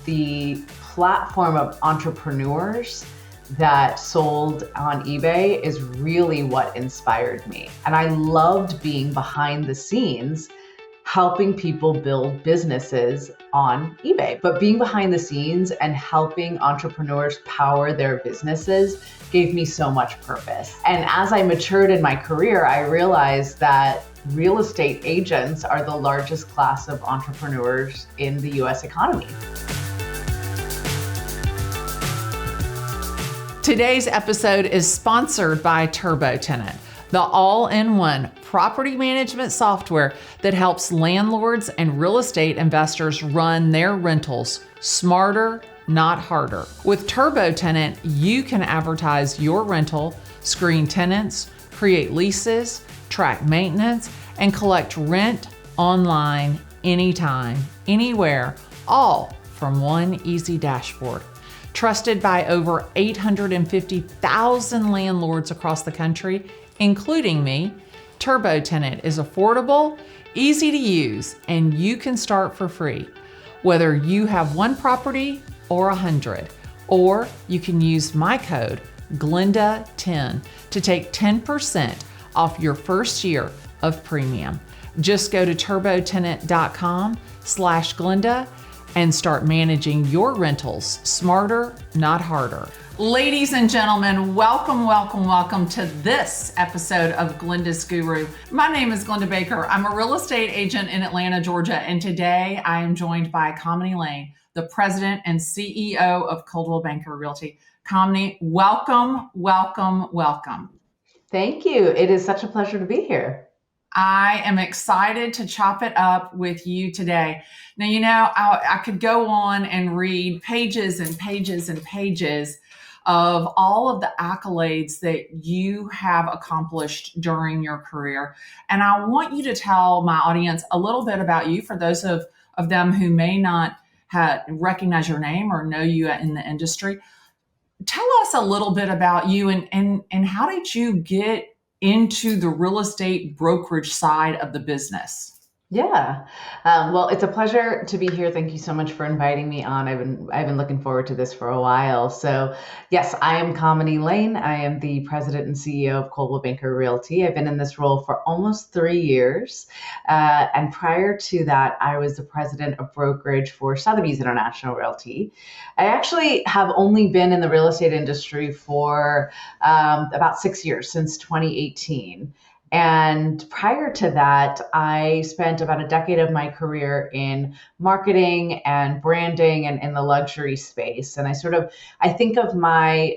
the platform of entrepreneurs that sold on eBay is really what inspired me. And I loved being behind the scenes, helping people build businesses on eBay. But being behind the scenes and helping entrepreneurs power their businesses gave me so much purpose. And as I matured in my career, I realized that real estate agents are the largest class of entrepreneurs in the US economy. Today's episode is sponsored by TurboTenant, the all-in-one property management software that helps landlords and real estate investors run their rentals smarter, not harder. With TurboTenant, you can advertise your rental, screen tenants, create leases, track maintenance, and collect rent online anytime, anywhere, all from one easy dashboard. Trusted by over 850,000 landlords across the country, including me, TurboTenant is affordable, easy to use, and you can start for free. Whether you have one property or 100, or you can use my code, Glennda10, to take 10% off your first year of premium. Just go to turbotenant.com/Glennda and start managing your rentals smarter, not harder. Ladies and gentlemen, welcome to this episode of Glennda's Guru. My name is Glennda Baker. I'm a real estate agent in Atlanta, Georgia, and today I am joined by Kamini Lane, the president and CEO of Coldwell Banker Realty. Kamini, welcome. Thank you. It is such a pleasure to be here. I am excited to chop it up with you today. Now, I could go on and read pages and pages and pages of all of the accolades that you have accomplished during your career. And I want you to tell my audience a little bit about you for those of them who may not recognize your name or know you in the industry. Tell us a little bit about you and how did you get into the real estate brokerage side of the business? Yeah. Well, it's a pleasure to be here. Thank you so much for inviting me on. I've been looking forward to this for a while. So yes, I am Kamini Lane. I am the president and CEO of Coldwell Banker Realty. I've been in this role for almost 3 years. And prior to that, I was the president of brokerage for Sotheby's International Realty. I actually have only been in the real estate industry for about 6 years, since 2018. And prior to that, I spent about a decade of my career in marketing and branding and in the luxury space. And I think of my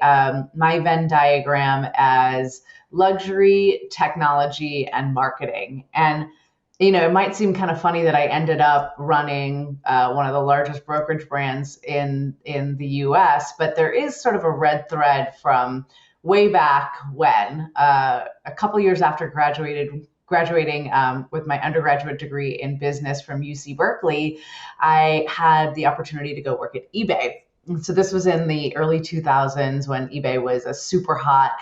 Venn diagram as luxury, technology, and marketing. And it might seem kind of funny that I ended up running one of the largest brokerage brands in the US, but there is sort of a red thread from way back when, a couple years after graduating with my undergraduate degree in business from UC Berkeley, I had the opportunity to go work at eBay. So this was in the early 2000s when eBay was a super hot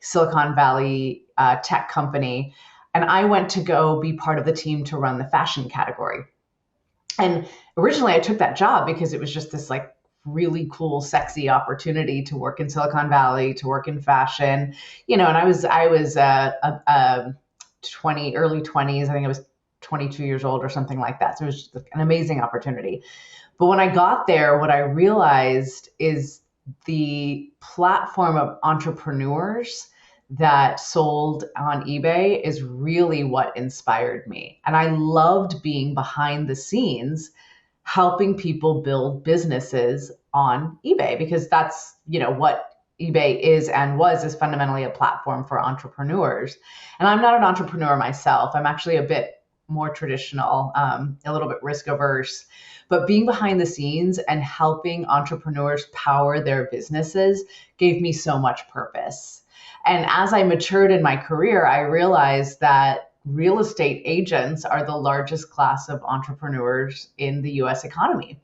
Silicon Valley tech company. And I went to go be part of the team to run the fashion category. And originally I took that job because it was just this really cool, sexy opportunity to work in Silicon Valley, to work in fashion, and I was early 20s. I think I was 22 years old or something like that. So it was just an amazing opportunity. But when I got there, what I realized is the platform of entrepreneurs that sold on eBay is really what inspired me. And I loved being behind the scenes, helping people build businesses on eBay, because that's, what eBay is and is fundamentally a platform for entrepreneurs. And I'm not an entrepreneur myself. I'm actually a bit more traditional, a little bit risk averse, but being behind the scenes and helping entrepreneurs power their businesses gave me so much purpose. And as I matured in my career, I realized that real estate agents are the largest class of entrepreneurs in the US economy,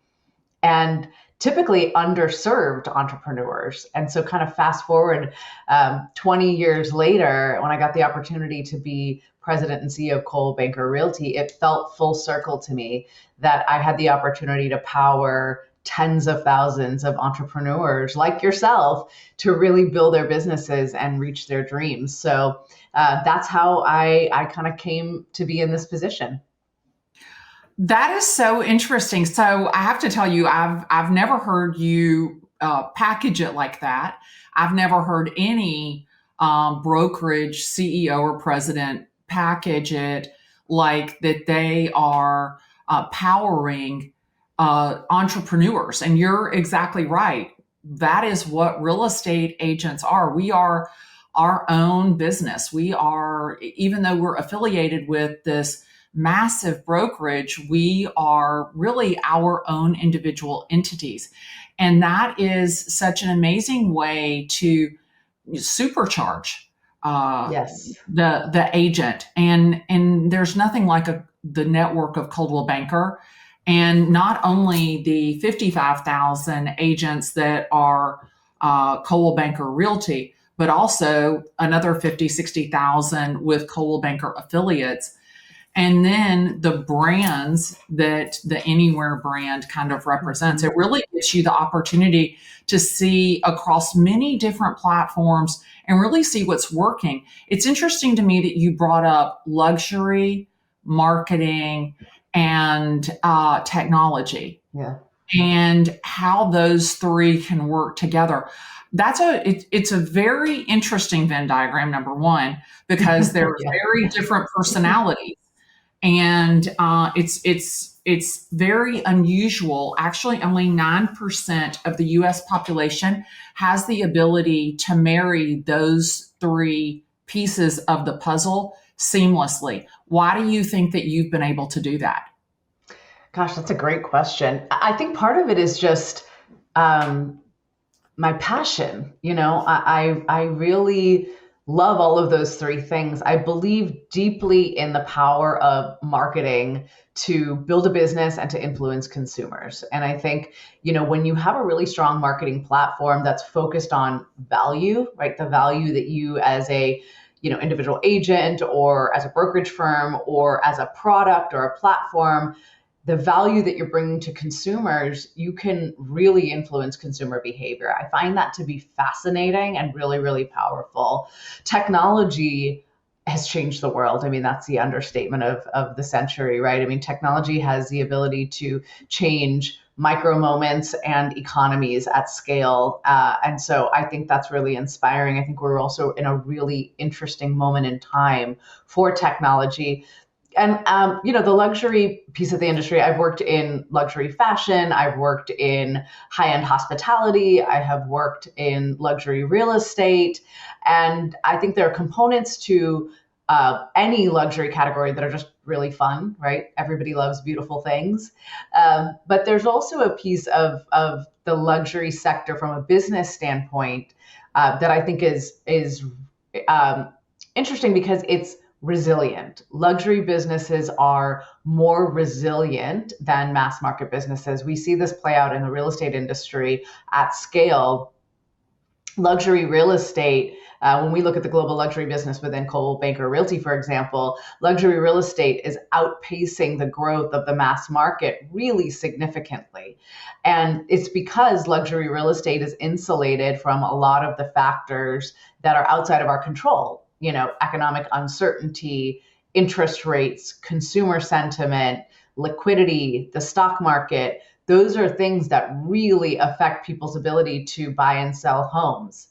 and typically underserved entrepreneurs. And so kind of fast forward 20 years later, when I got the opportunity to be president and CEO of Coldwell Banker Realty, it felt full circle to me that I had the opportunity to power tens of thousands of entrepreneurs like yourself to really build their businesses and reach their dreams. So that's how I kind of came to be in this position. That is so interesting. So I have to tell you, I've never heard you package it like that. I've never heard any brokerage CEO or president package it like that. They are powering entrepreneurs, and you're exactly right. That is what real estate agents are. We are our own business. We are, even though we're affiliated with this massive brokerage, we are really our own individual entities. And that is such an amazing way to supercharge Yes. the agent. And there's nothing like the network of Coldwell Banker. And not only the 55,000 agents that are Coldwell Banker Realty, but also another 50, 60,000 with Coldwell Banker affiliates. And then the brands that the Anywhere brand kind of represents. It really gives you the opportunity to see across many different platforms and really see what's working. It's interesting to me that you brought up luxury, marketing, and technology. Yeah. And how those three can work together. It's a very interesting Venn diagram, number one, because they're Yeah. very different personalities. And it's very unusual. Actually, only 9% of the U.S. population has the ability to marry those three pieces of the puzzle seamlessly. Why do you think that you've been able to do that? Gosh, that's a great question. I think part of it is just my passion. I really love all of those three things. I believe deeply in the power of marketing to build a business and to influence consumers. And I think, when you have a really strong marketing platform that's focused on value, right? The value that you as a individual agent or as a brokerage firm or as a product or a platform, the value that you're bringing to consumers, you can really influence consumer behavior. I find that to be fascinating and really, really powerful. Technology has changed the world. I mean, that's the understatement of the century, right? I mean, technology has the ability to change micro moments and economies at scale. And so I think that's really inspiring. I think we're also in a really interesting moment in time for technology. And, the luxury piece of the industry, I've worked in luxury fashion. I've worked in high-end hospitality. I have worked in luxury real estate. And I think there are components to any luxury category that are just really fun, right? Everybody loves beautiful things. But there's also a piece of the luxury sector from a business standpoint that I think is interesting because it's resilient. Luxury businesses are more resilient than mass market businesses. We see this play out in the real estate industry at scale. Luxury real estate, when we look at the global luxury business within Coldwell Banker Realty, for example, luxury real estate is outpacing the growth of the mass market really significantly. And it's because luxury real estate is insulated from a lot of the factors that are outside of our control. Economic uncertainty, interest rates, consumer sentiment, liquidity, the stock market. Those are things that really affect people's ability to buy and sell homes.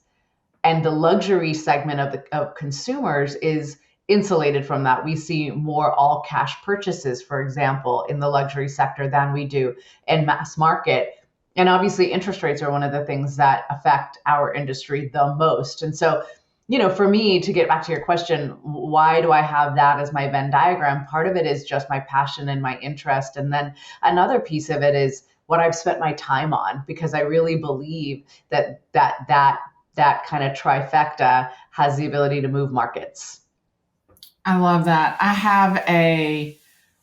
And the luxury segment of consumers is insulated from that. We see more all cash purchases, for example, in the luxury sector than we do in mass market. And obviously interest rates are one of the things that affect our industry the most. And so for me, to get back to your question, why do I have that as my Venn diagram? Part of it is just my passion and my interest. And then another piece of it is what I've spent my time on, because I really believe that kind of trifecta has the ability to move markets. I love that. I have a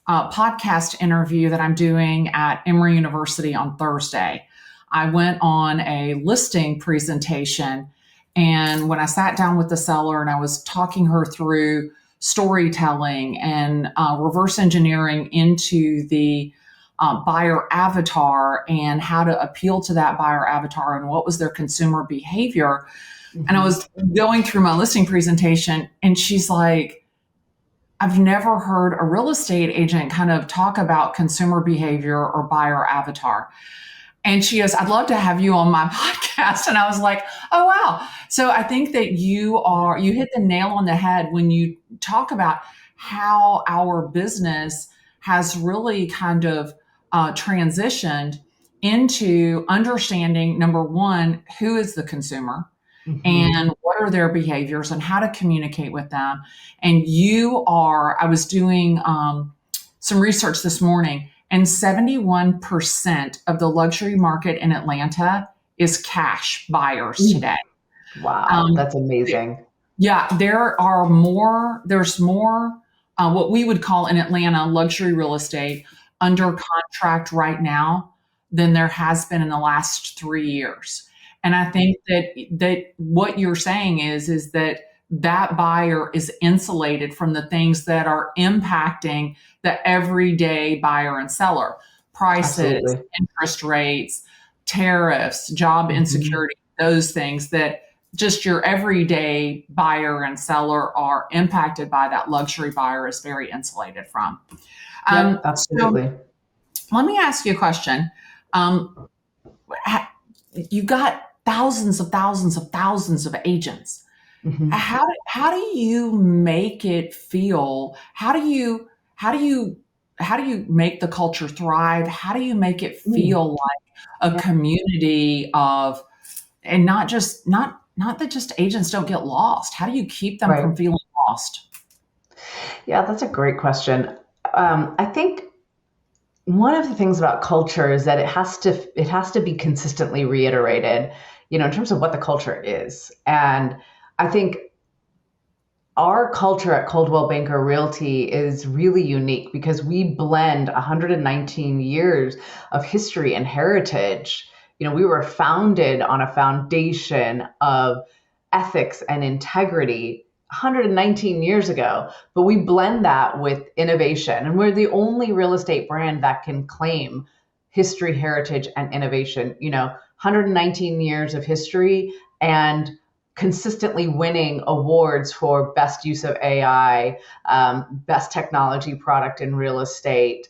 podcast interview that I'm doing at Emory University on Thursday. I went on a listing presentation, and when I sat down with the seller and I was talking her through storytelling and reverse engineering into the buyer avatar and how to appeal to that buyer avatar and what was their consumer behavior. Mm-hmm. And I was going through my listing presentation, and she's like, I've never heard a real estate agent kind of talk about consumer behavior or buyer avatar. And she goes, I'd love to have you on my podcast. And I was like, oh, wow. So I think that you hit the nail on the head when you talk about how our business has really kind of transitioned into understanding, number one, who is the consumer? Mm-hmm. And what are their behaviors and how to communicate with them. And I was doing some research this morning, and 71% of the luxury market in Atlanta is cash buyers today. Wow, that's amazing. Yeah, there's more what we would call in Atlanta luxury real estate under contract right now than there has been in the last 3 years. And I think that what you're saying is that buyer is insulated from the things that are impacting the everyday buyer and seller: prices, Absolutely. interest rates, tariffs, job insecurity, those things that just your everyday buyer and seller are impacted by, that luxury buyer is very insulated from. Yep, absolutely. So let me ask you a question. You got thousands of agents. Mm-hmm. How do you make it feel? How do you make the culture thrive? How do you make it feel like a community of, and not that just agents don't get lost? How do you keep them from feeling lost? Yeah, that's a great question. I think one of the things about culture is that it has to be consistently reiterated, in terms of what the culture is. And I think our culture at Coldwell Banker Realty is really unique because we blend 119 years of history and heritage. We were founded on a foundation of ethics and integrity 119 years ago, but we blend that with innovation. And we're the only real estate brand that can claim history, heritage, and innovation. 119 years of history and consistently winning awards for best use of AI, best technology product in real estate,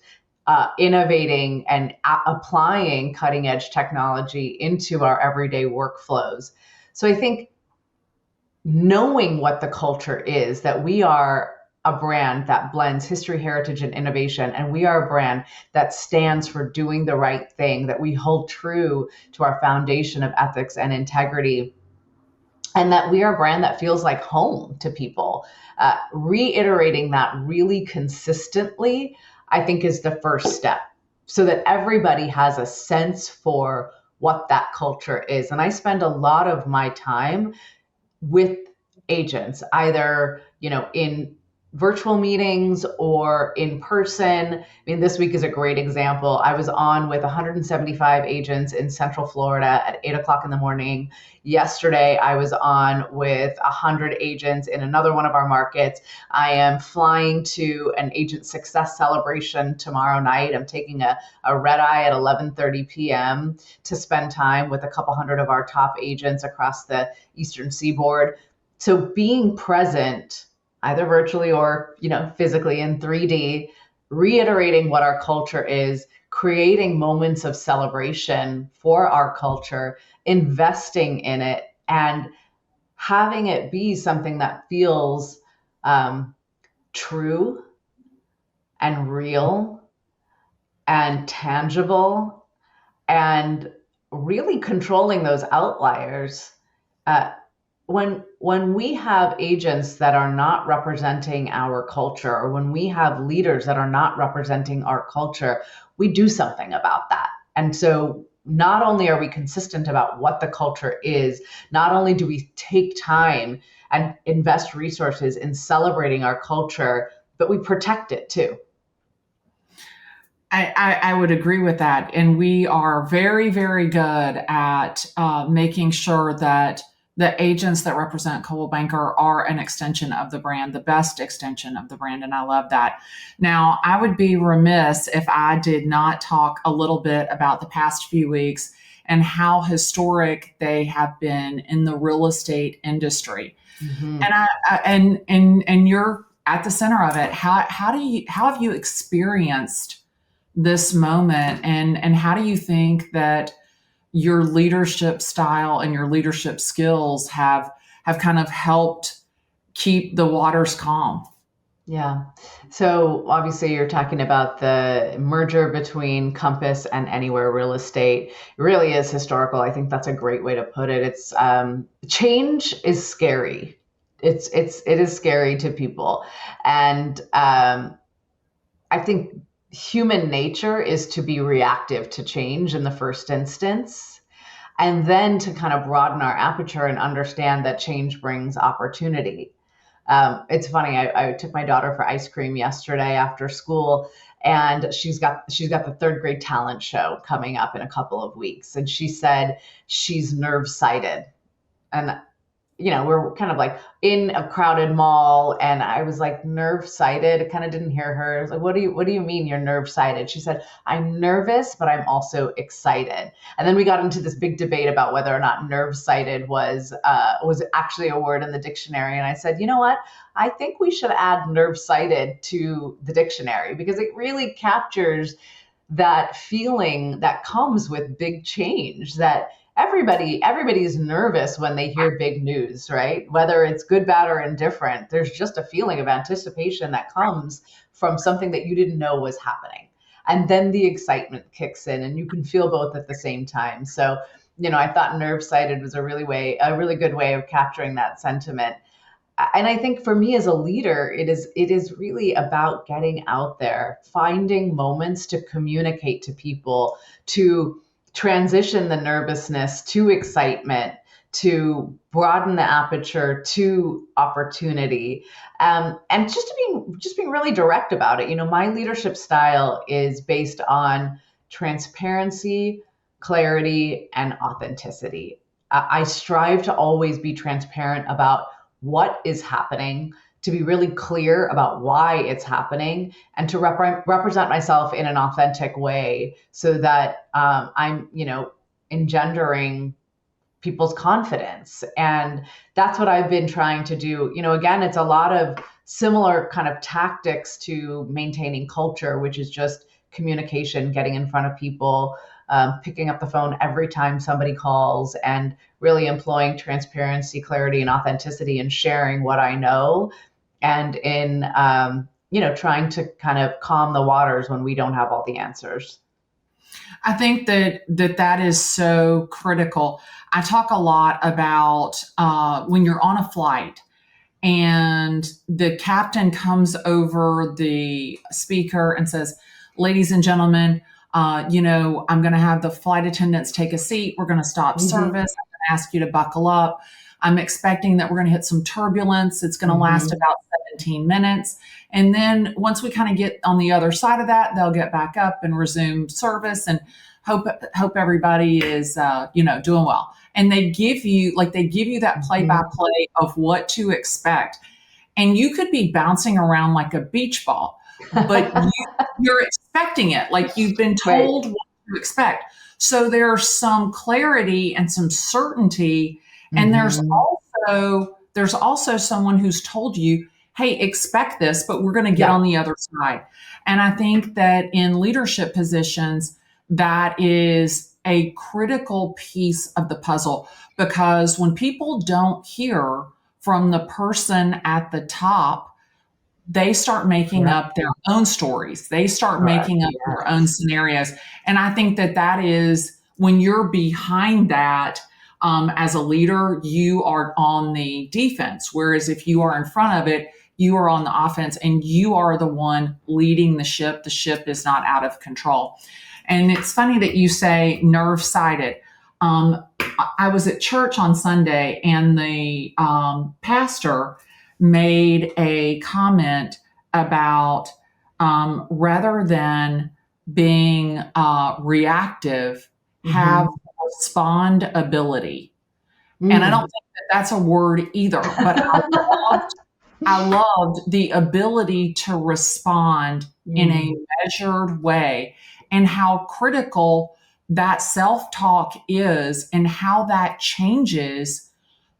innovating and applying cutting edge technology into our everyday workflows. So I think knowing what the culture is, that we are a brand that blends history, heritage, and innovation, and we are a brand that stands for doing the right thing, that we hold true to our foundation of ethics and integrity, and that we are a brand that feels like home to people. Reiterating that really consistently, I think, is the first step, so that everybody has a sense for what that culture is. And I spend a lot of my time with agents, either, in virtual meetings or in person. I mean, this week is a great example. I was on with 175 agents in Central Florida at 8 o'clock in the morning. Yesterday, I was on with 100 agents in another one of our markets. I am flying to an agent success celebration tomorrow night. I'm taking a red eye at 11:30 p.m. to spend time with a couple hundred of our top agents across the Eastern Seaboard. So being present, either virtually or, physically in 3D, reiterating what our culture is, creating moments of celebration for our culture, investing in it, and having it be something that feels true and real and tangible, and really controlling those outliers. When we have agents that are not representing our culture, or when we have leaders that are not representing our culture, we do something about that. And so not only are we consistent about what the culture is, not only do we take time and invest resources in celebrating our culture, but we protect it too. I would agree with that. And we are very, very good at making sure that the agents that represent Coldwell Banker are an extension of the brand, the best extension of the brand. And I love that. Now, I would be remiss if I did not talk a little bit about the past few weeks and how historic they have been in the real estate industry. Mm-hmm. And you're at the center of it. How have you experienced this moment, and how do you think that your leadership style and your leadership skills have kind of helped keep the waters calm? Yeah. So obviously you're talking about the merger between Compass and Anywhere Real Estate. It really is historical. I think that's a great way to put it. It's change is scary. It is scary to people, and I think human nature is to be reactive to change in the first instance, and then to kind of broaden our aperture and understand that change brings opportunity. It's funny. I took my daughter for ice cream yesterday after school, and she's got the third grade talent show coming up in a couple of weeks, and she said she's nerve sighted, and we're kind of like in a crowded mall, and I was like, nerve sighted. I kind of didn't hear her. I was like, what do you mean you're nerve sighted? She said, I'm nervous, but I'm also excited. And then we got into this big debate about whether or not nerve sighted was actually a word in the dictionary. And I said, you know what? I think we should add nerve sighted to the dictionary, because it really captures that feeling that comes with big change, that everybody's nervous when they hear big news, right? Whether it's good, bad, or indifferent, there's just a feeling of anticipation that comes from something that you didn't know was happening. And then the excitement kicks in, and you can feel both at the same time. So, I thought nerve sighted was a really good way of capturing that sentiment. And I think for me as a leader, it is really about getting out there, finding moments to communicate to people, to transition the nervousness to excitement, to broaden the aperture to opportunity, and just being really direct about it. My leadership style is based on transparency, clarity, and authenticity. I strive to always be transparent about what is happening, to be really clear about why it's happening, and to represent myself in an authentic way, so that I'm, engendering people's confidence. And that's what I've been trying to do. Again, it's a lot of similar kind of tactics to maintaining culture, which is just communication, getting in front of people, picking up the phone every time somebody calls, and really employing transparency, clarity, and authenticity, and sharing what I know, and in trying to kind of calm the waters when we don't have all the answers. I think that is so critical. I talk a lot about when you're on a flight and the captain comes over the speaker and says, ladies and gentlemen, I'm going to have the flight attendants take a seat. We're going to stop Mm-hmm. service. I'm going to ask you to buckle up. I'm expecting that we're going to hit some turbulence. It's going to last Mm-hmm. about 17 minutes. And then once we kind of get on the other side of that, they'll get back up and resume service, and hope everybody is, doing well. And they give you that play by play of what to expect. And you could be bouncing around like a beach ball, but you're expecting it. Like you've been told what to expect. So there's some clarity and some certainty. And Mm-hmm. there's also someone who's told you, hey, expect this, but we're going to get Yeah. on the other side. And I think that in leadership positions, that is a critical piece of the puzzle, because when people don't hear from the person at the top, they start making Correct. up their own stories. They start Correct. making up their own scenarios. And I think that is when you're behind that, as a leader, you are on the defense. Whereas if you are in front of it, you are on the offense, and you are the one leading the ship. The ship is not out of control. And it's funny that you say nerve sighted. I was at church on Sunday, and the pastor made a comment about, rather than being reactive, have respond ability. And I don't think that that's a word either, but I loved the ability to respond in a Mm. measured way and how critical that self talk is and how that changes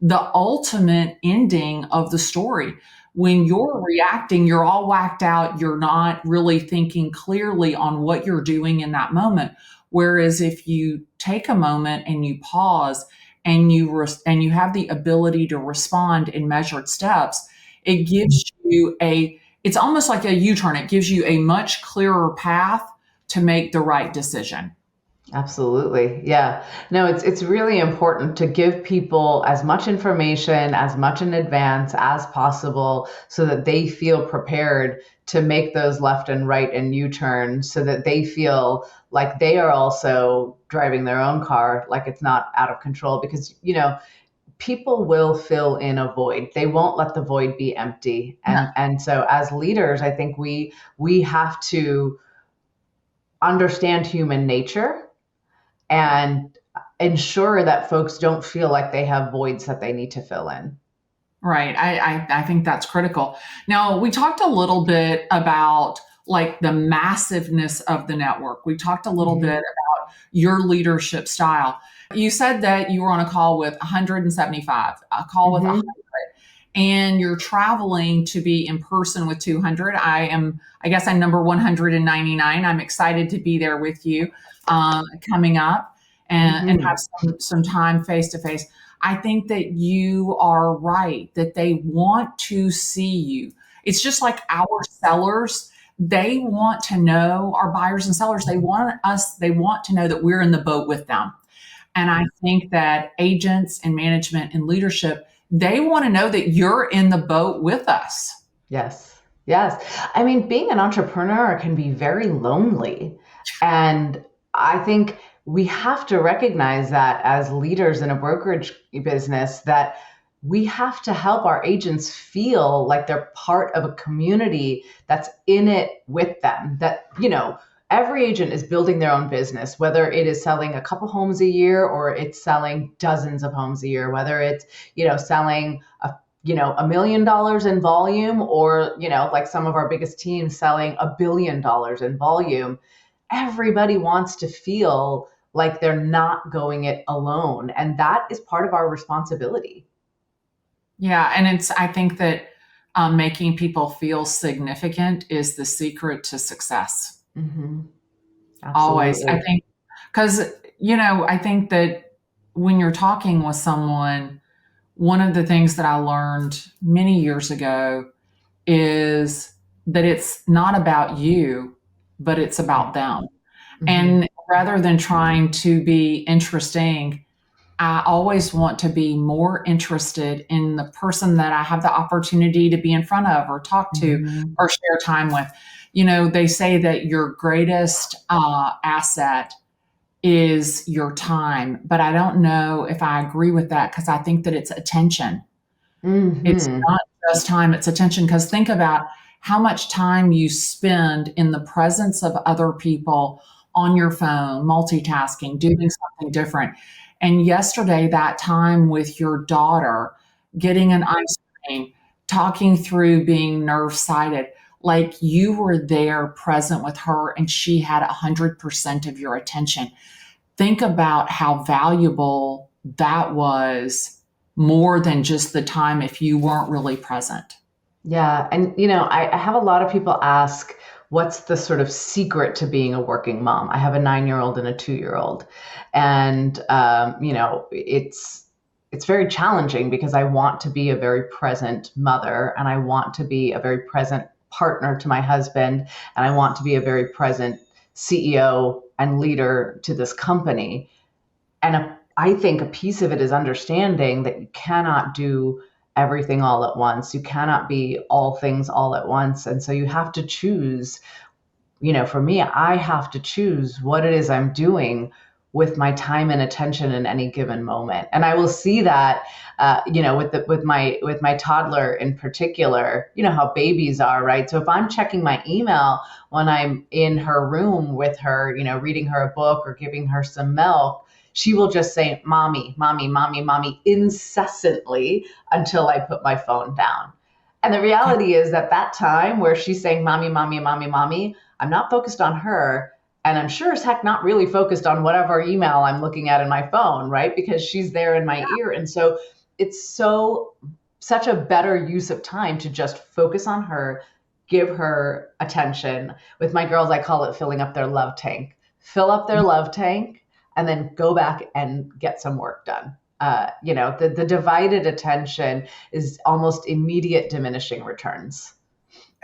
the ultimate ending of the story. When you're reacting, you're all whacked out, you're not really thinking clearly on what you're doing in that moment. Whereas if you take a moment and you pause and you have the ability to respond in measured steps, it gives you it's almost like a U-turn. It gives you a much clearer path to make the right decision. Absolutely. Yeah. No, it's really important to give people as much information, as much in advance as possible so that they feel prepared to make those left and right and U-turns so that they feel like they are also driving their own car, like it's not out of control because, people will fill in a void. They won't let the void be empty. No. And so as leaders, I think we have to understand human nature and ensure that folks don't feel like they have voids that they need to fill in. Right. I think that's critical. Now, we talked a little bit about like the massiveness of the network. We talked a little bit Mhm. about your leadership style. You said that you were on a call with 175, a call with Mhm. and you're traveling to be in person with 200. I guess I'm number 199. I'm excited to be there with you coming up and have Mhm. some time face to face. I think that you are right, that they want to see you. It's just like our sellers. They want to know, our buyers and sellers, they want to know that we're in the boat with them. And I think that agents and management and leadership, they want to know that you're in the boat with us. Yes. Yes. I mean, being an entrepreneur can be very lonely. And I think we have to recognize that as leaders in a brokerage business, that we have to help our agents feel like they're part of a community that's in it with them. That, every agent is building their own business, whether it is selling a couple homes a year or it's selling dozens of homes a year, whether it's, selling $1 million in volume or, like some of our biggest teams selling $1 billion in volume. Everybody wants to feel like they're not going it alone. And that is part of our responsibility. Yeah. I think that making people feel significant is the secret to success. Hmm. Always. I Absolutely. think, because, I think that when you're talking with someone, one of the things that I learned many years ago is that it's not about you, but it's about them. Hmm. And rather than trying to be interesting, I always want to be more interested in the person that I have the opportunity to be in front of or talk to Hmm. or share time with. They say that your greatest asset is your time, but I don't know if I agree with that because I think that it's attention. It's Hmm. not just time, it's attention. Because think about how much time you spend in the presence of other people on your phone, multitasking, doing something different. And yesterday, that time with your daughter, getting an ice cream, talking through being nerve sighted, like you were there present with her and she had 100% of your attention. Think about how valuable that was more than just the time if you weren't really present. Yeah. And, I have a lot of people ask, what's the sort of secret to being a working mom? I have a 9-year old and a 2-year old. And, it's very challenging because I want to be a very present mother and I want to be a very present partner to my husband and I want to be a very present CEO and leader to this company. And I think a piece of it is understanding that you cannot do everything all at once. You cannot be all things all at once. And so you have to choose, for me, I have to choose what it is I'm doing with my time and attention in any given moment. And I will see that, with my toddler in particular, how babies are, right? So if I'm checking my email when I'm in her room with her, reading her a book or giving her some milk, she will just say, mommy, mommy, mommy, mommy, incessantly until I put my phone down. And the reality is that that time where she's saying, mommy, mommy, mommy, mommy, I'm not focused on her. And I'm sure as heck not really focused on whatever email I'm looking at in my phone, right? Because she's there in my ear. And so it's such a better use of time to just focus on her, give her attention. With my girls, I call it filling up their love tank. Fill up their love tank and then go back and get some work done. The divided attention is almost immediate diminishing returns.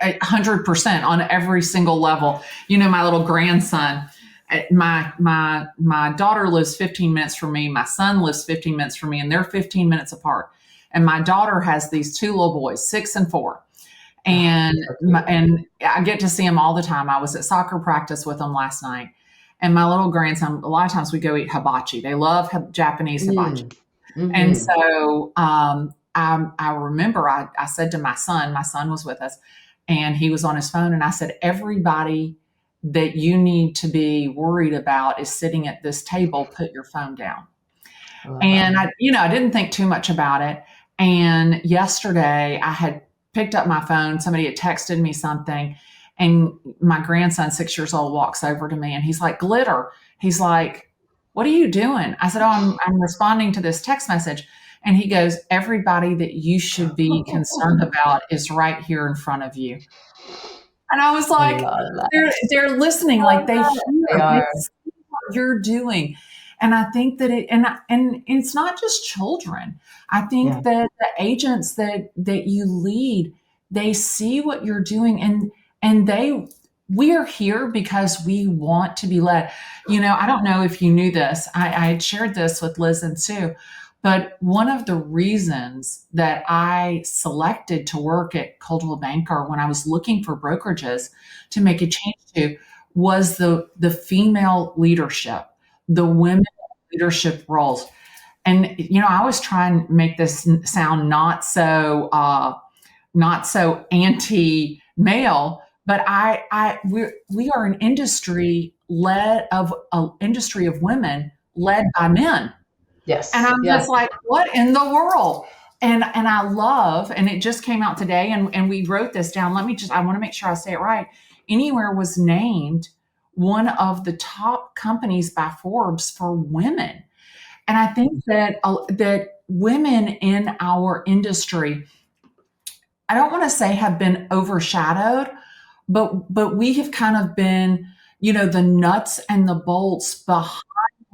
100% on every single level. My little grandson, my daughter lives 15 minutes from me. My son lives 15 minutes from me, and they're 15 minutes apart. And my daughter has these two little boys, 6 and 4. And I get to see them all the time. I was at soccer practice with them last night. And my little grandson, a lot of times we go eat hibachi. They love Japanese hibachi. Mm-hmm. And so I remember I said to my son was with us, and he was on his phone. And I said, everybody that you need to be worried about is sitting at this table. Put your phone down. And I didn't think too much about it. And yesterday I had picked up my phone. Somebody had texted me something, and my grandson, 6 years old, walks over to me and he's like, Glitter. He's like, what are you doing? I said, oh, I'm responding to this text message. And he goes, everybody that you should be concerned about is right here in front of you. And I was like, they're listening, like they see what you're doing. And I think that and it's not just children. I think that the agents that you lead, they see what you're doing, and we are here because we want to be led. I don't know if you knew this. I had shared this with Liz and Sue, but one of the reasons that I selected to work at Coldwell Banker when I was looking for brokerages to make a change to was the female leadership, the women leadership roles. And, I was trying to make this sound not so anti-male, but we are an industry of women led by men. Yes. And I'm just like, what in the world? And I love, and it just came out today, and we wrote this down. I want to make sure I say it right. Anywhere was named one of the top companies by Forbes for women. And I think that women in our industry, I don't want to say have been overshadowed, but we have kind of been, the nuts and the bolts behind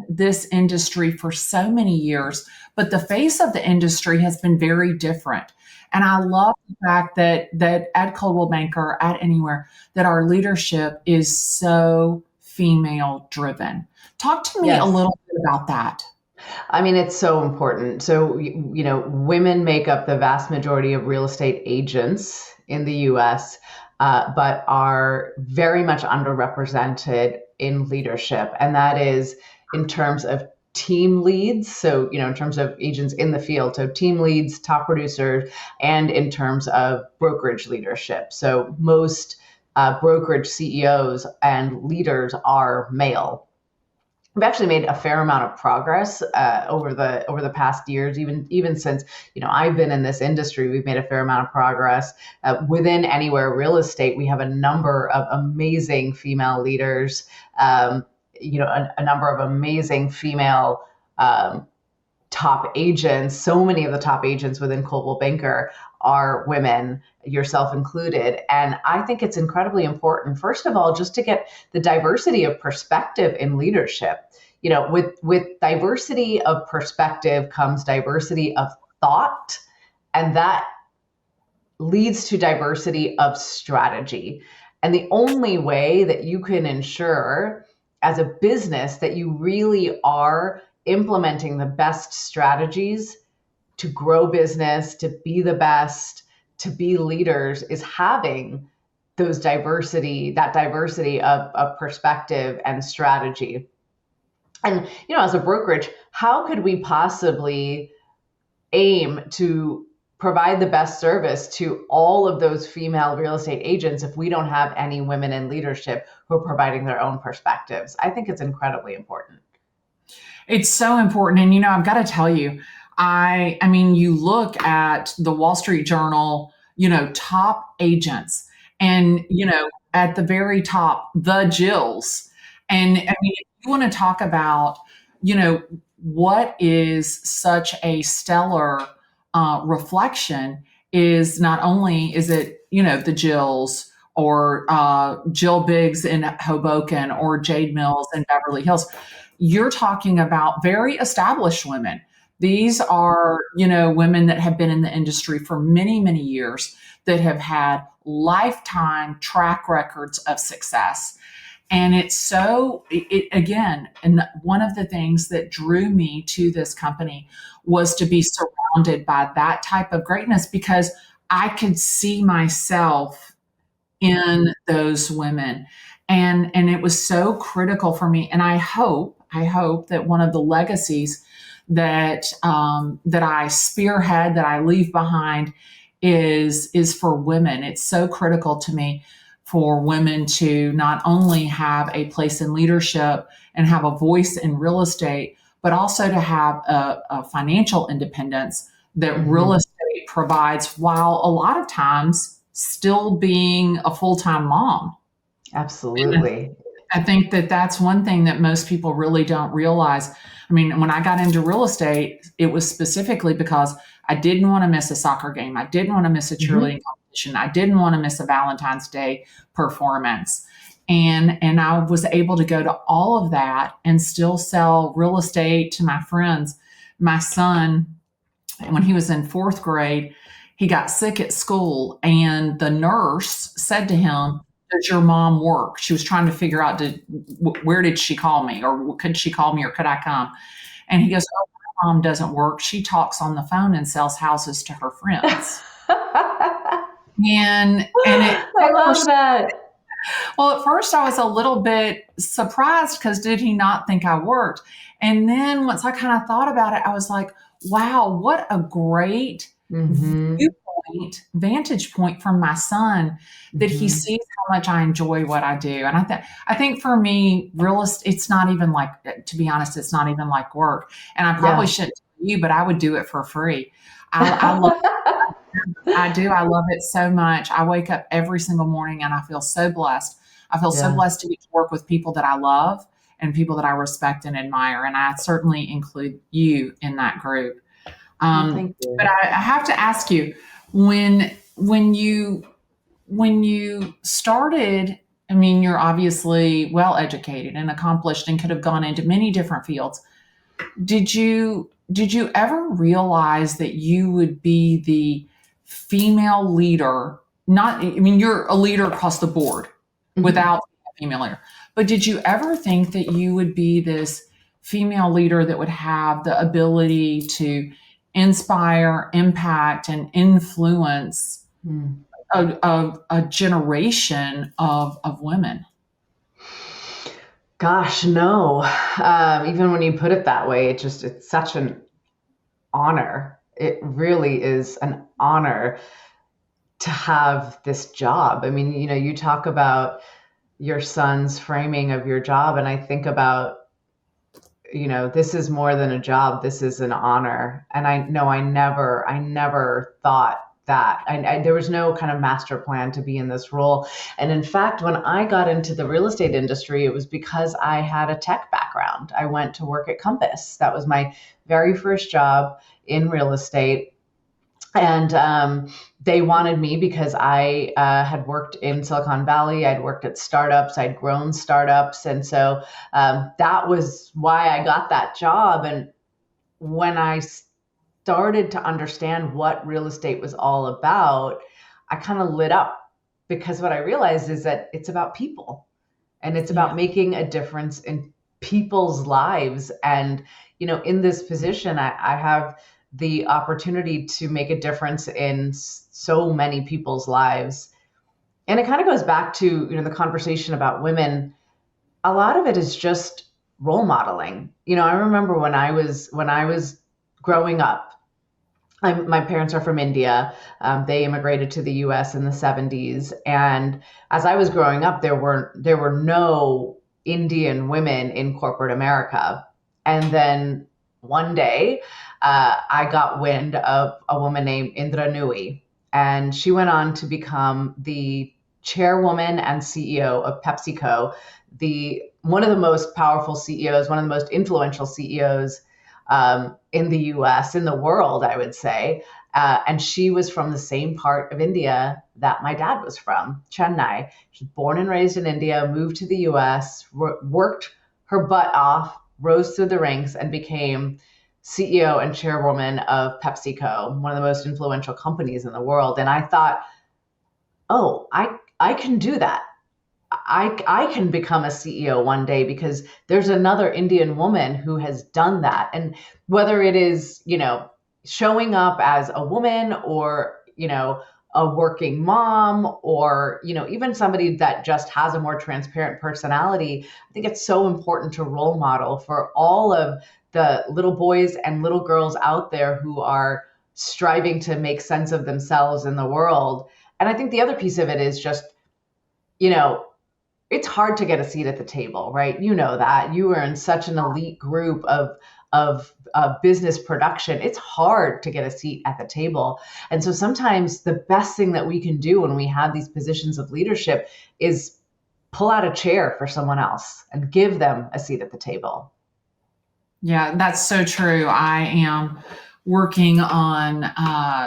this industry for so many years, but the face of the industry has been very different. And I love the fact that at Coldwell Banker, at Anywhere, that our leadership is so female driven. Talk to me a little bit about that. I mean, it's so important. So, women make up the vast majority of real estate agents in the US, but are very much underrepresented in leadership. And that is in terms of team leads. So, in terms of agents in the field, so team leads, top producers, and in terms of brokerage leadership. So most brokerage CEOs and leaders are male. We've actually made a fair amount of progress over the past years, even since I've been in this industry. We've made a fair amount of progress within Anywhere Real Estate. We have a number of amazing female leaders. A number of amazing female top agents. So many of the top agents within Coldwell Banker are women, yourself included. And I think it's incredibly important, first of all, just to get the diversity of perspective in leadership. With diversity of perspective comes diversity of thought, and that leads to diversity of strategy. And the only way that you can ensure as a business that you really are implementing the best strategies to grow business, to be the best, to be leaders, is having that diversity of perspective and strategy. And, as a brokerage, how could we possibly aim to provide the best service to all of those female real estate agents if we don't have any women in leadership who are providing their own perspectives? I think it's incredibly important. It's so important. And, I've got to tell you, I mean, you look at the Wall Street Journal, top agents and, at the very top, the Jills. And I mean, if you want to talk about, what is such a stellar reflection is not only is it, the Jills or Jill Biggs in Hoboken or Jade Mills in Beverly Hills, you're talking about very established women. These are, women that have been in the industry for many, many years that have had lifetime track records of success. And it's so, again, and one of the things that drew me to this company was to be surrounded by that type of greatness because I could see myself in those women. And it was so critical for me. And I hope that one of the legacies that that I spearhead, that I leave behind is for women. It's so critical to me for women to not only have a place in leadership and have a voice in real estate, but also to have a financial independence that real estate provides while a lot of times still being a full-time mom. Absolutely. I think that that's one thing that most people really don't realize. I mean, when I got into real estate, it was specifically because I didn't want to miss a soccer game. I didn't want to miss a cheerleading competition. I didn't want to miss a Valentine's Day performance. And I was able to go to all of that and still sell real estate to my friends. My son, when he was in fourth grade, he got sick at school, and the nurse said to him, "Does your mom work?" She was trying to figure out, where did she call me, or could she call me, or could I come? And he goes, "Oh, my mom doesn't work. She talks on the phone and sells houses to her friends." I love that. Well, at first I was a little bit surprised because did he not think I worked? And then once I kind of thought about it, I was like, wow, what a great vantage point from my son that he sees how much I enjoy what I do. And I think for me, real estate, it's not even like, to be honest, it's not even like work. And I probably shouldn't tell you, but I would do it for free. I love I do. I love it so much. I wake up every single morning and I feel so blessed. I feel so blessed to get to work with people that I love and people that I respect and admire. And I certainly include you in that group. Thank you. But I have to ask you, when you started, I mean, you're obviously well educated and accomplished and could have gone into many different fields. Did you ever realize that you would be the female leader? Not, I mean, you're a leader across the board without a female leader. But did you ever think that you would be this female leader that would have the ability to inspire, impact, and influence a generation of women? Gosh, no. Even when you put it that way, it's such an honor. It really is an honor to have this job. I mean, you talk about your son's framing of your job, and I think about, this is more than a job. This is an honor. And I know I never thought that. There was no kind of master plan to be in this role. And in fact, when I got into the real estate industry, it was because I had a tech background. I went to work at Compass. That was my very first job in real estate. And they wanted me because I had worked in Silicon Valley. I'd worked at startups. I'd grown startups. And so that was why I got that job. And when I started to understand what real estate was all about, I kind of lit up, because what I realized is that it's about people, and it's about making a difference in people's lives. And, in this position, I have the opportunity to make a difference in so many people's lives. And it kind of goes back to, the conversation about women. A lot of it is just role modeling. I remember when I was growing up, my parents are from India. They immigrated to the U.S. in the 70s. And as I was growing up, there were no Indian women in corporate America. And then one day, I got wind of a woman named Indra Nui, and she went on to become the chairwoman and CEO of PepsiCo, the one of the most powerful CEOs, one of the most influential CEOs in the US, in the world, I would say. And she was from the same part of India that my dad was from, Chennai. She was born and raised in India, moved to the US, worked her butt off, rose through the ranks, and became CEO and chairwoman of PepsiCo, one of the most influential companies in the world. And I thought, oh, I can do that. I can become a CEO one day because there's another Indian woman who has done that. And whether it is, showing up as a woman or, a working mom or, even somebody that just has a more transparent personality, I think it's so important to role model for all of the little boys and little girls out there who are striving to make sense of themselves in the world. And I think the other piece of it is just, you know, it's hard to get a seat at the table, right? You know that you are in such an elite group of business production. It's hard to get a seat at the table, and so sometimes the best thing that we can do when we have these positions of leadership is pull out a chair for someone else and give them a seat at the table. Yeah, that's so true. I am working on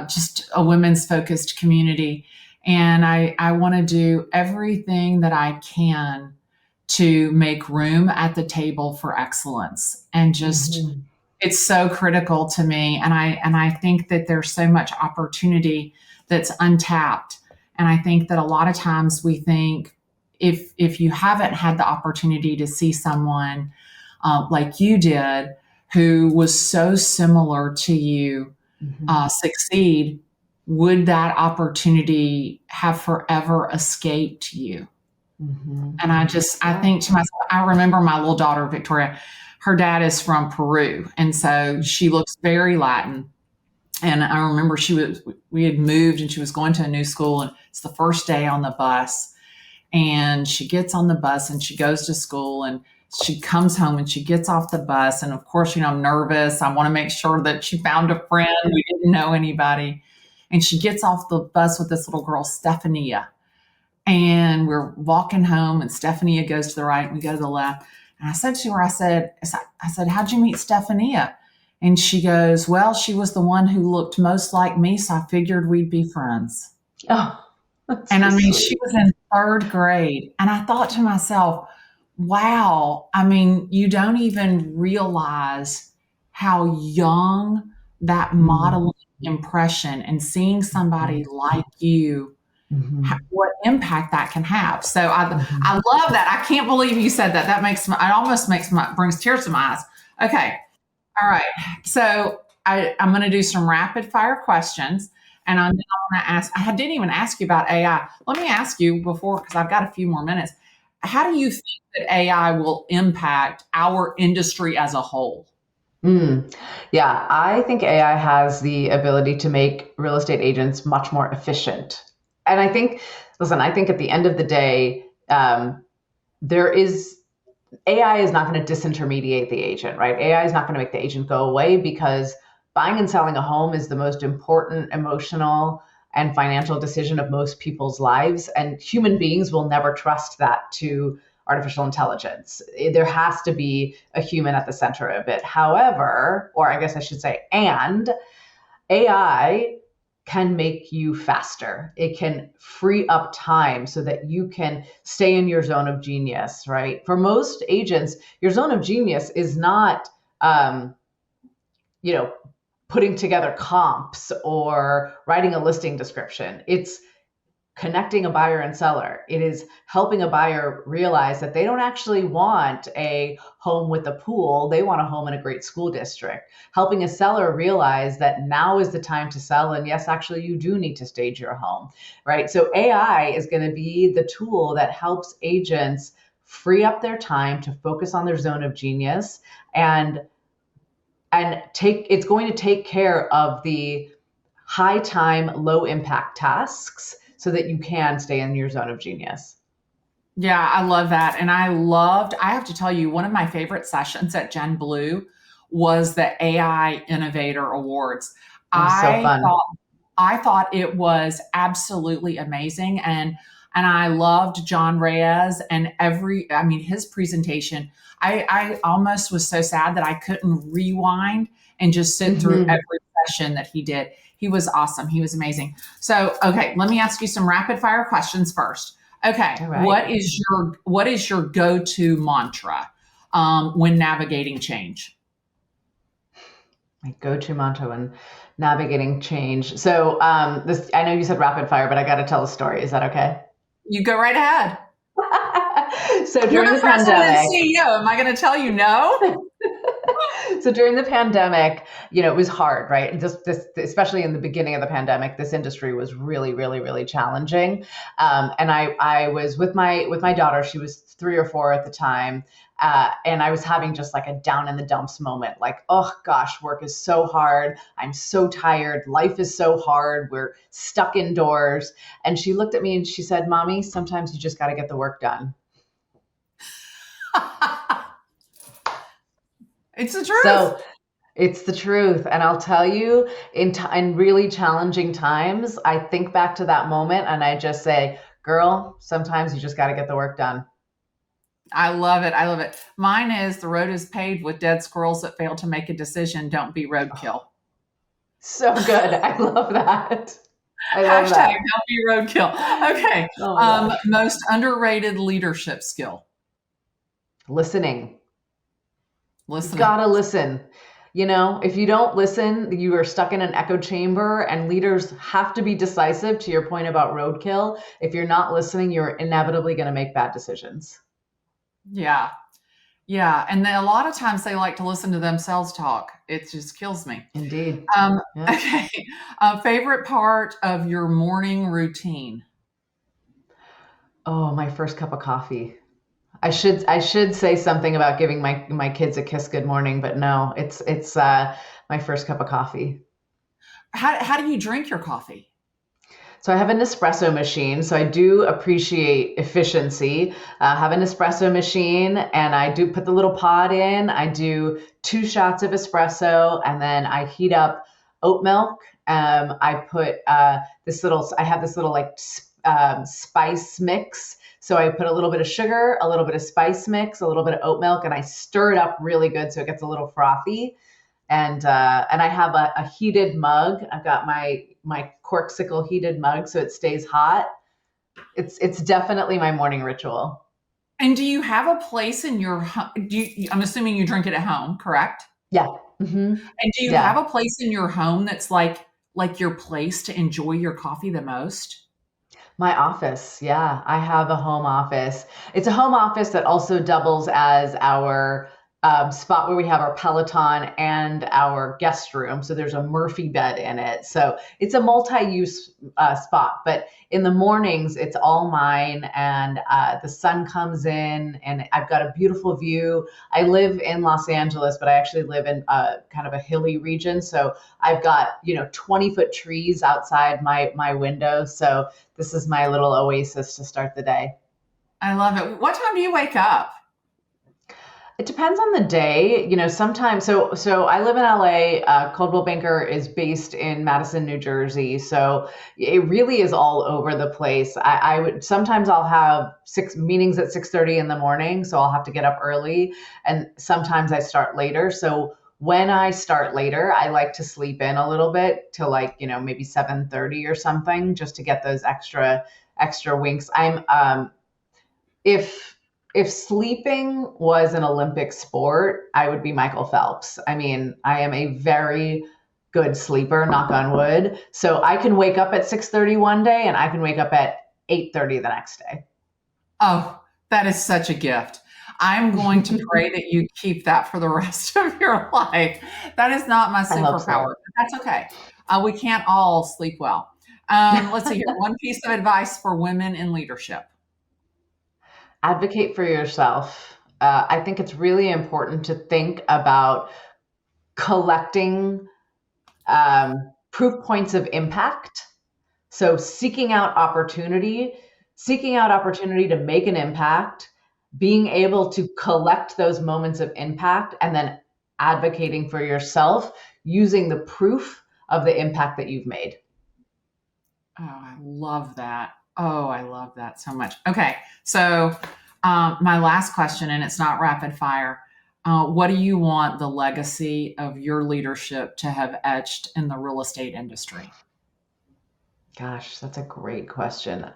just a women's focused community, and I want to do everything that I can to make room at the table for excellence. And just Mhm. it's so critical to me. And I think that there's so much opportunity that's untapped. And I think that a lot of times we think if you haven't had the opportunity to see someone like you did, who was so similar to you, Mhm. succeed, would that opportunity have forever escaped you? Mhm. And I Yeah. think to myself, I remember my little daughter, Victoria, her dad is from Peru. And so she looks very Latin. And I remember we had moved and she was going to a new school, and it's the first day on the bus. And she gets on the bus and she goes to school, and she comes home and she gets off the bus. And of course, I'm nervous. I want to make sure that she found a friend. We didn't know anybody. And she gets off the bus with this little girl, Stephania. And we're walking home, and Stephania goes to the right and we go to the left. And I said to her, I said, how'd you meet Stephania? And she goes, well, she was the one who looked most like me. So I figured we'd be friends. Oh, that's And so I mean, she sweet. was in third grade. And I thought to myself, wow, I mean, you don't even realize how young that Mhm. modeling impression and seeing somebody like you, Mhm. what impact that can have. So I Mhm. love that. I can't believe you said that. That makes it almost brings tears to my eyes. Okay. All right. So I'm going to do some rapid fire questions. And I'm going to ask, I didn't even ask you about AI. Let me ask you before, because I've got a few more minutes. How do you think that AI will impact our industry as a whole? Mm. Yeah, I think AI has the ability to make real estate agents much more efficient. And I think, listen, I think at the end of the day, there is AI is not going to disintermediate the agent, right? AI is not going to make the agent go away because buying and selling a home is the most important emotional and financial decision of most people's lives. And human beings will never trust that to artificial intelligence. There has to be a human at the center of it. However, or I guess I should say, and AI can make you faster. It can free up time so that you can stay in your zone of genius, right? For most agents, your zone of genius is not, um, you know, putting together comps or writing a listing description. It's connecting a buyer and seller. It is helping a buyer realize that they don't actually want a home with a pool. They want a home in a great school district. Helping a seller realize that now is the time to sell. And yes, actually, you do need to stage your home, right? So AI is going to be the tool that helps agents free up their time to focus on their zone of genius and it's going to take care of the high time, low impact tasks so that you can stay in your zone of genius. Yeah, I love that. And I have to tell you, one of my favorite sessions at Gen Blue was the AI Innovator Awards. It was so I fun. thought I thought it was absolutely amazing, and I loved John Reyes and his presentation. I almost was so sad that I couldn't rewind and just sit through Hmm. every session that he did. He was awesome. He was amazing. So, okay, let me ask you some rapid fire questions first. Okay, All right. what is your go-to mantra when navigating change? My go-to mantra when navigating change. So this, I know you said rapid fire, but I got to tell a story. Is that okay? You go right ahead. So You're during the the president and pandemic, CEO. Am I going to tell you no? so during the pandemic, it was hard, right? Just this, especially in the beginning of the pandemic, this industry was really, really, really challenging. And I was with my daughter. She was 3 or 4 at the time, and I was having just like a down in the dumps moment. Like, oh gosh, work is so hard. I'm so tired. Life is so hard. We're stuck indoors. And she looked at me and she said, "Mommy, sometimes you just got to get the work done." It's the truth. So it's the truth. And I'll tell you, in really challenging times, I think back to that moment and I just say, girl, sometimes you just got to get the work done. I love it. I love it. Mine is the road is paved with dead squirrels that fail to make a decision. Don't be Oh, roadkill. so good. I love that. I love Hashtag that. don't be roadkill. Okay. Oh my gosh. Most underrated leadership skill. Listening. You Listening. gotta listen. If you don't listen, you are stuck in an echo chamber, and leaders have to be decisive to your point about roadkill. If you're not listening, you're inevitably going to make bad decisions. Yeah. Yeah. And then a lot of times they like to listen to themselves talk. It just kills me. Indeed. Um, Yeah. okay. Favorite part of your morning routine? Oh, my first cup of coffee. I should say something about giving my kids a kiss good morning, but no, it's my first cup of coffee. How do you drink your coffee? So I have an espresso machine. So I do appreciate efficiency. I have an espresso machine, and I do put the little pod in. I do 2 shots of espresso, and then I heat up oat milk. I put I have this little like spice mix. So I put a little bit of sugar, a little bit of spice mix, a little bit of oat milk, and I stir it up really good so it gets a little frothy. And I have a heated mug. I've got my corksicle heated mug so it stays hot. It's definitely my morning ritual. And do you have a place in your home? I'm assuming you drink it at home, correct? Yeah. Hmm. And do you have Yeah. a place in your home that's like your place to enjoy your coffee the most? My office. Yeah. I have a home office. It's a home office that also doubles as our spot where we have our Peloton and our guest room. So there's a Murphy bed in it. So it's a multi-use spot. But in the mornings, it's all mine, and the sun comes in, and I've got a beautiful view. I live in Los Angeles, but I actually live in kind of a hilly region. So I've got 20-foot trees outside my window. So this is my little oasis to start the day. I love it. What time do you wake up? It depends on the day. Sometimes. So I live in LA. Coldwell Banker is based in Madison, New Jersey. So it really is all over the place. I would sometimes I'll have six meetings at 6:30 in the morning, so I'll have to get up early, and sometimes I start later. So when I start later, I like to sleep in a little bit till like maybe 7:30 or something, just to get those extra winks. If if sleeping was an Olympic sport, I would be Michael Phelps. I mean, I am a very good sleeper, knock on wood. So I can wake up at 6:30 one day and I can wake up at 8:30 the next day. Oh, that is such a gift. I'm going to pray that you keep that for the rest of your life. That is not my I hope superpower, so. but that's okay. We can't all sleep well. Let's see here. One piece of advice for women in leadership. Advocate for yourself. I think it's really important to think about collecting proof points of impact. So seeking out opportunity seeking out opportunity to make an impact, being able to collect those moments of impact, and then advocating for yourself using the proof of the impact that you've made. Oh, I love that. Oh, I love that so much. Okay. So, my last question, and it's not rapid fire. What do you want the legacy of your leadership to have etched in the real estate industry? Gosh, that's a great question.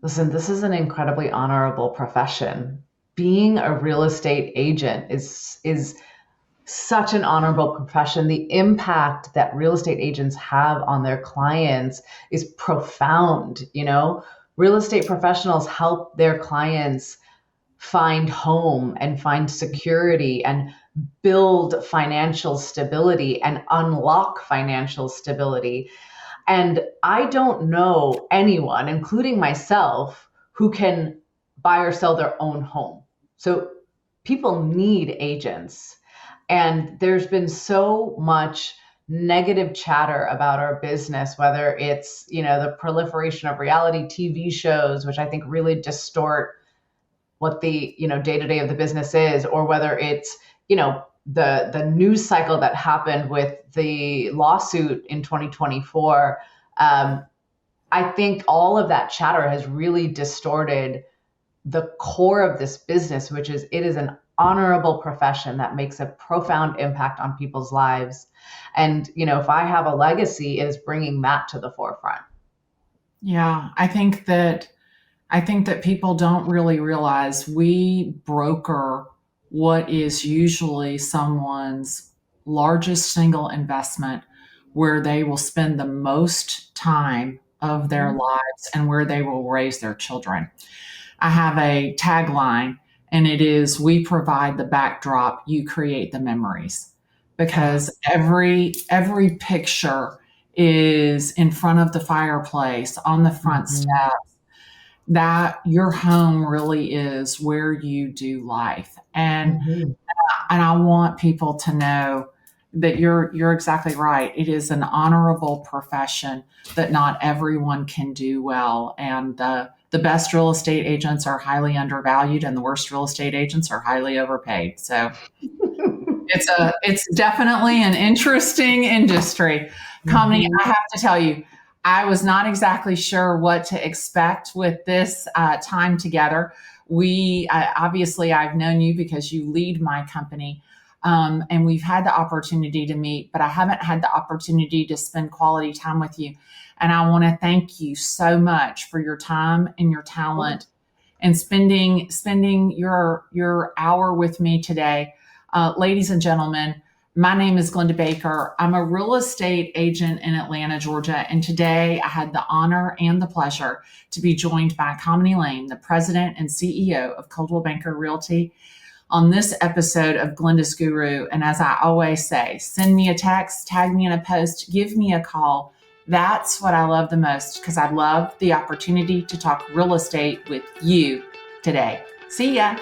Listen, this is an incredibly honorable profession. Being a real estate agent is such an honorable profession. The impact that real estate agents have on their clients is profound. Real estate professionals help their clients find home and find security and build financial stability and unlock financial stability. And I don't know anyone, including myself, who can buy or sell their own home. So people need agents. And there's been so much negative chatter about our business, whether it's, the proliferation of reality TV shows, which I think really distort what the, day-to-day of the business is, or whether it's, the news cycle that happened with the lawsuit in 2024. I think all of that chatter has really distorted the core of this business, which is it is an honorable profession that makes a profound impact on people's lives. And, if I have a legacy, it is bringing that to the forefront. Yeah, I think that people don't really realize we broker what is usually someone's largest single investment, where they will spend the most time of their Mhm. lives and where they will raise their children. I have a tagline, and it is, we provide the backdrop, you create the memories. Ah, Because every picture is in front of the fireplace, on the front mhm, step, that your home really is where you do life. mhm, And I want people to know that you're exactly right. It is an honorable profession that not everyone can do well. And the best real estate agents are highly undervalued, and the worst real estate agents are highly overpaid. So it's definitely an interesting industry. Kamini, mhm. I have to tell you, I was not exactly sure what to expect with this time together. We obviously, I've known you because you lead my company, and we've had the opportunity to meet, but I haven't had the opportunity to spend quality time with you. And I want to thank you so much for your time and your talent and spending your hour with me today. Ladies and gentlemen, my name is Glennda Baker. I'm a real estate agent in Atlanta, Georgia, and today I had the honor and the pleasure to be joined by Kamini Lane, the president and CEO of Coldwell Banker Realty, on this episode of Glennda's Guru. And as I always say, send me a text, tag me in a post, give me a call. That's what I love the most, because I love the opportunity to talk real estate with you today. See ya.